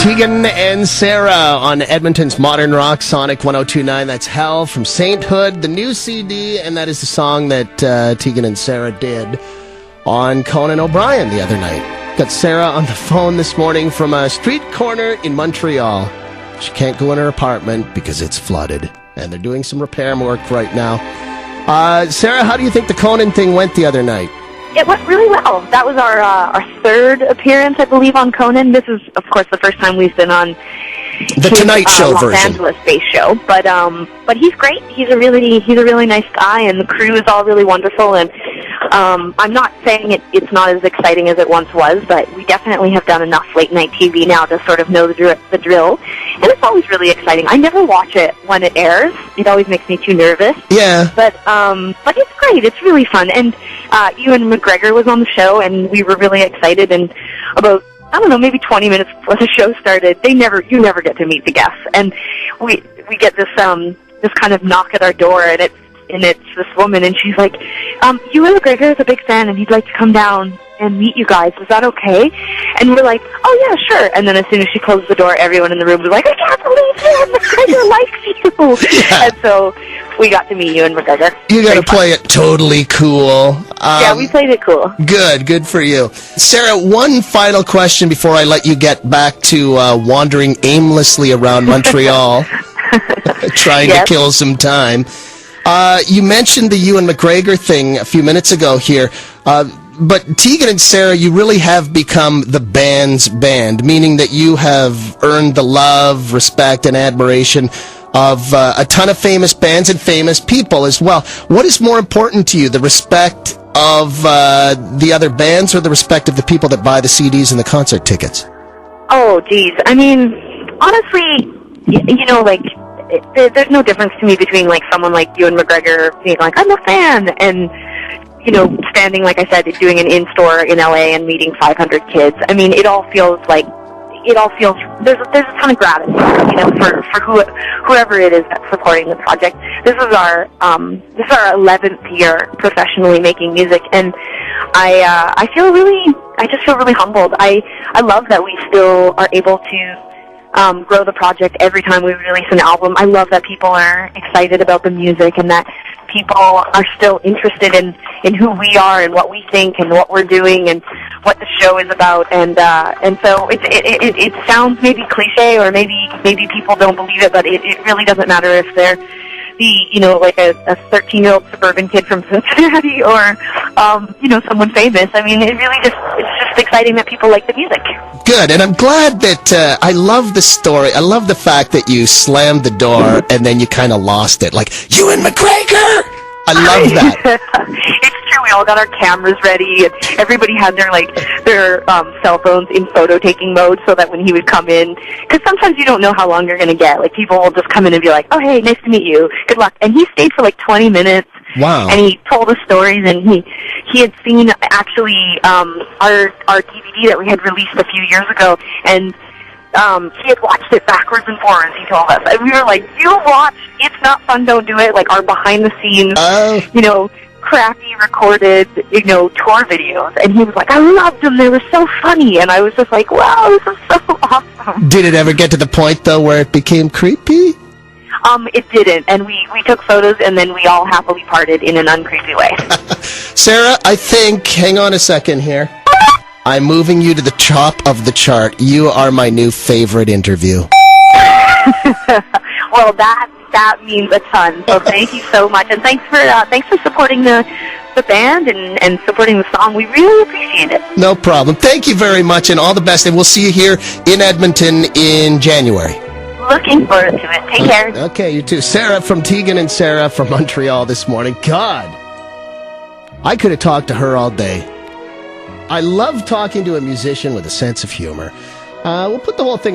Tegan and Sara on Edmonton's Modern Rock, Sonic 102.9. That's Hell from Sainthood, the new CD, and that is the song that Tegan and Sara did on Conan O'Brien the other night. Got Sara on the phone this morning from a street corner in Montreal. She can't go in her apartment because it's flooded, and they're doing some repair work right now. Sara, how do you think the Conan thing went the other night? It went really well. That was our third appearance, I believe, on Conan. This is, of course, the first time we've been on the Tonight Show Los version. Angeles-based show. But he's great. He's a really nice guy, and the crew is all really wonderful. And I'm not saying it's not as exciting as it once was, but we definitely have done enough late night TV now to sort of know the drill. And it's always really exciting. I never watch it when it airs. It always makes me too nervous. Yeah. But it's great. It's really fun. And Ewan McGregor was on the show, and we were really excited. And about, I don't know, maybe 20 minutes before the show started, you never get to meet the guests. And we get this kind of knock at our door, and it's this woman, and she's like, Ewan McGregor is a big fan, and he'd like to come down and meet you guys. Is that okay? And we're like, oh, yeah, sure. And then as soon as she closed the door, everyone in the room was like, I can't believe Ewan McGregor likes you. And so we got to meet Ewan McGregor. You got to play it totally cool. Yeah, we played it cool. Good for you. Sara, one final question before I let you get back to wandering aimlessly around Montreal, trying to kill some time. You mentioned the Ewan McGregor thing a few minutes ago here, but Tegan and Sara, you really have become the band's band, meaning that you have earned the love, respect, and admiration of a ton of famous bands and famous people as well. What is more important to you, the respect of the other bands or the respect of the people that buy the CDs and the concert tickets? Oh, geez. I mean, honestly, there's no difference to me between like someone like Ewan McGregor being like, I'm a fan, and standing, like I said, doing an in-store in LA and meeting 500 kids. I mean, it all feels there's a ton of gratitude, for whoever it is that's supporting the project. This is our 11th year professionally making music, and I just feel really humbled. I love that we still are able to grow the project every time we release an album. I love that people are excited about the music and that people are still interested in who we are and what we think and what we're doing and what the show is about. And so it sounds maybe cliche, or maybe people don't believe it, but it really doesn't matter if they're like a 13-year-old suburban kid from Cincinnati or someone famous. I mean, it's just exciting that people like the music. Good, and I'm glad that I love the story. I love the fact that you slammed the door and then you kind of lost it, like Ewan McGregor. I love that. It's true. We all got our cameras ready, and everybody had their cell phones in photo-taking mode, so that when he would come in, because sometimes you don't know how long you're going to get. Like, people will just come in and be like, oh, hey, nice to meet you. Good luck. And he stayed for like 20 minutes. Wow. And he told us stories, and he had seen actually our DVD that we had released a few years ago, and he had watched it backwards and forwards, he told us. And we were like, you watch, it's not fun, don't do it. Like our behind-the-scenes, crappy recorded, tour videos. And he was like, I loved them, they were so funny. And I was just like, wow, this is so awesome. Did it ever get to the point, though, where it became creepy? It didn't. And we took photos, and then we all happily parted in an uncreepy way. Sara, I think, hang on a second here. I'm moving you to the top of the chart. You are my new favorite interview. Well, that means a ton. So thank you so much, and thanks for supporting the band and supporting the song. We really appreciate it. No problem. Thank you very much, and all the best. And we'll see you here in Edmonton in January. Looking forward to it. Take care. Okay, you too. Sara from Tegan and Sara from Montreal this morning. God, I could have talked to her all day. I love talking to a musician with a sense of humor. We'll put the whole thing in